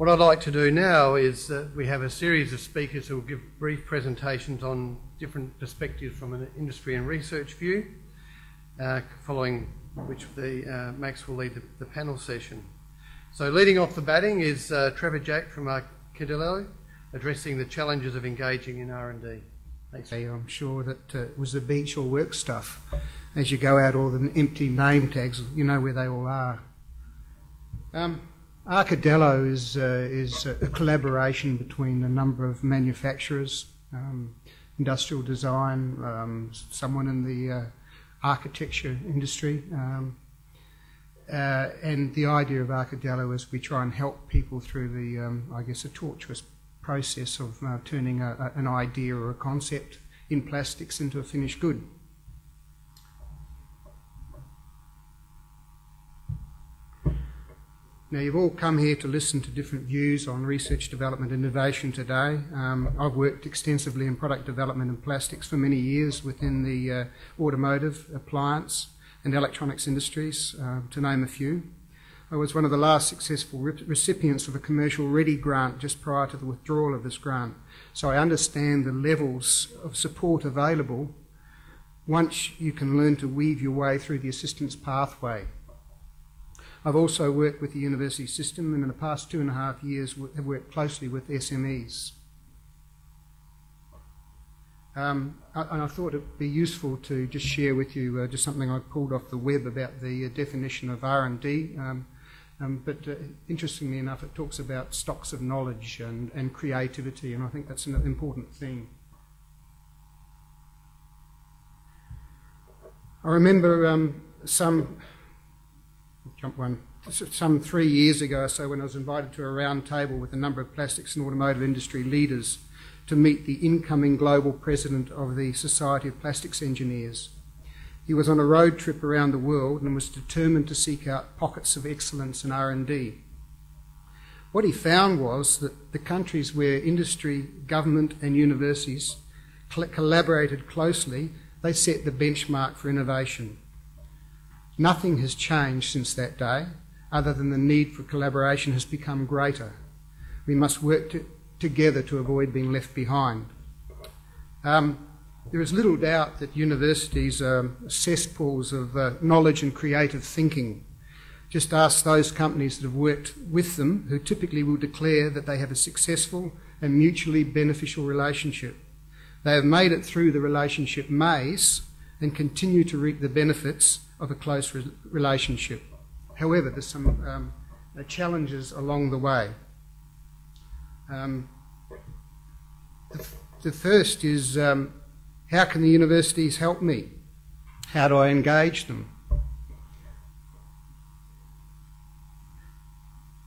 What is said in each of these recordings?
What I'd like to do now is we have a series of speakers who will give brief presentations on different perspectives from an industry and research view, following which Max will lead the panel session. So leading off the batting is Trevor Jack from Adelaide, addressing the challenges of engaging in R&D. Thanks. I'm sure that it was the beach or work stuff. As you go out, all the empty name tags, you know where they all are. Arcadillo is a collaboration between a number of manufacturers, industrial design, someone in the architecture industry, and the idea of Arcadillo is we try and help people through the, I guess, a tortuous process of turning an idea or a concept in plastics into a finished good. Now, you've all come here to listen to different views on research, development, innovation today. I've worked extensively in product development and plastics for many years within the automotive, appliance and electronics industries, to name a few. I was one of the last successful recipients of a commercial ready grant just prior to the withdrawal of this grant. So I understand the levels of support available once you can learn to weave your way through the assistance pathway. I've also worked with the university system, and in the past 2.5 years have worked closely with SMEs. And I thought it would be useful to just share with you just something I pulled off the web about the definition of R&D. But interestingly enough, it talks about stocks of knowledge and creativity, and I think that's an important thing. I remember some 3 years ago or so, when I was invited to a round table with a number of plastics and automotive industry leaders to meet the incoming global president of the Society of Plastics Engineers. He was on a road trip around the world and was determined to seek out pockets of excellence in R&D. What he found was that the countries where industry, government and universities collaborated closely, they set the benchmark for innovation. Nothing has changed since that day, other than the need for collaboration has become greater. We must work together to avoid being left behind. There is little doubt that universities are cesspools of knowledge and creative thinking. Just ask those companies that have worked with them, who typically will declare that they have a successful and mutually beneficial relationship. They have made it through the relationship maze and continue to reap the benefits of a close relationship. However, there's some challenges along the way. The first is, how can the universities help me? How do I engage them?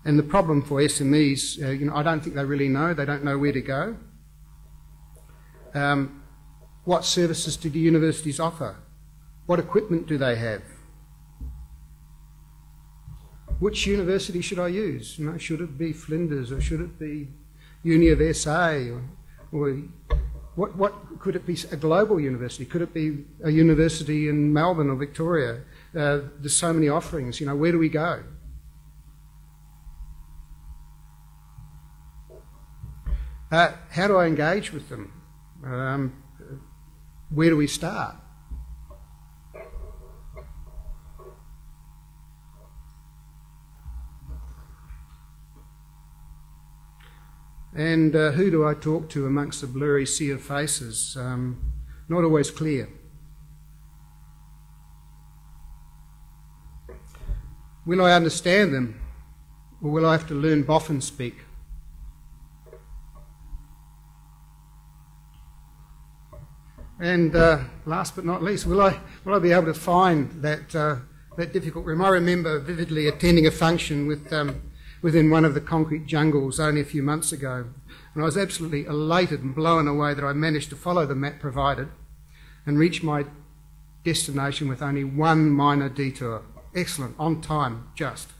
And the problem for SMEs, I don't think they really know. They don't know where to go. What services do the universities offer? What equipment do they have? Which university should I use? Should it be Flinders, or should it be Uni of SA? Or what could it be? A global university? Could it be a university in Melbourne or Victoria? There's so many offerings. Where do we go? How do I engage with them? Where do we start? And who do I talk to amongst the blurry sea of faces? Not always clear. Will I understand them, or will I have to learn boffin speak? And last but not least, will I be able to find that difficult room? I remember vividly attending a function within one of the concrete jungles only a few months ago, and I was absolutely elated and blown away that I managed to follow the map provided and reach my destination with only one minor detour. Excellent, on time, just.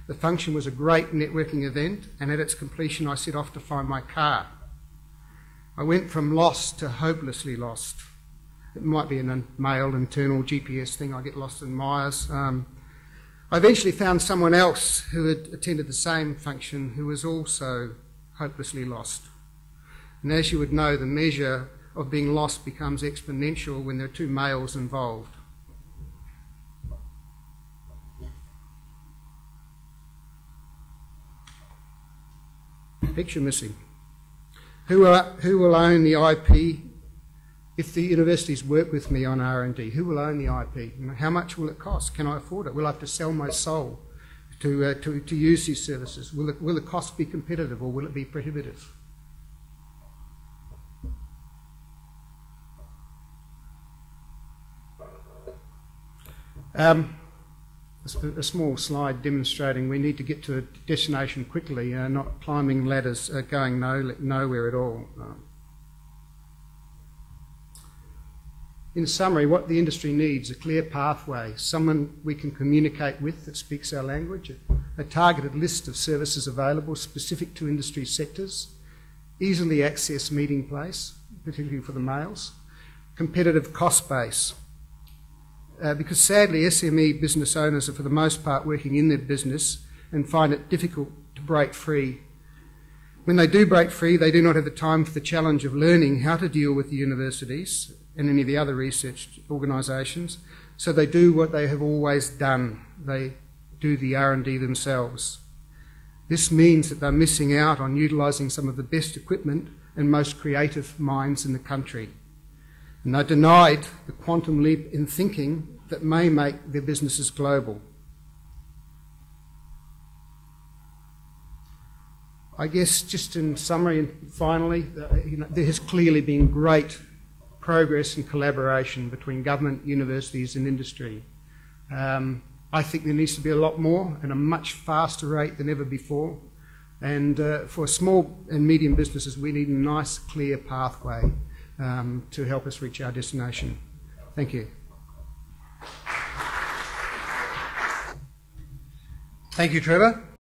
The function was a great networking event, and at its completion I set off to find my car. I went from lost to hopelessly lost. It might be a male internal GPS thing, I get lost in miles. I eventually found someone else who had attended the same function who was also hopelessly lost. And as you would know, the measure of being lost becomes exponential when there are two males involved. Picture missing. Who will own the IP if the universities work with me on R&D? Who will own the IP? How much will it cost? Can I afford it? Will I have to sell my soul to use these services? Will the cost be competitive or will it be prohibitive? A small slide demonstrating we need to get to a destination quickly, not climbing ladders going nowhere at all. In summary, what the industry needs, a clear pathway, someone we can communicate with that speaks our language, a targeted list of services available specific to industry sectors, easily accessed meeting place, particularly for the males, competitive cost base. Because sadly SME business owners are for the most part working in their business and find it difficult to break free. When they do break free, they do not have the time for the challenge of learning how to deal with the universities and any of the other research organisations, so they do what they have always done. They do the R&D themselves. This means that they're missing out on utilising some of the best equipment and most creative minds in the country. And they're denied the quantum leap in thinking that may make their businesses global. I guess just in summary and finally, there has clearly been great progress and collaboration between government, universities and industry. I think there needs to be a lot more at a much faster rate than ever before. And for small and medium businesses, we need a nice, clear pathway to help us reach our destination. Thank you. Thank you, Trevor.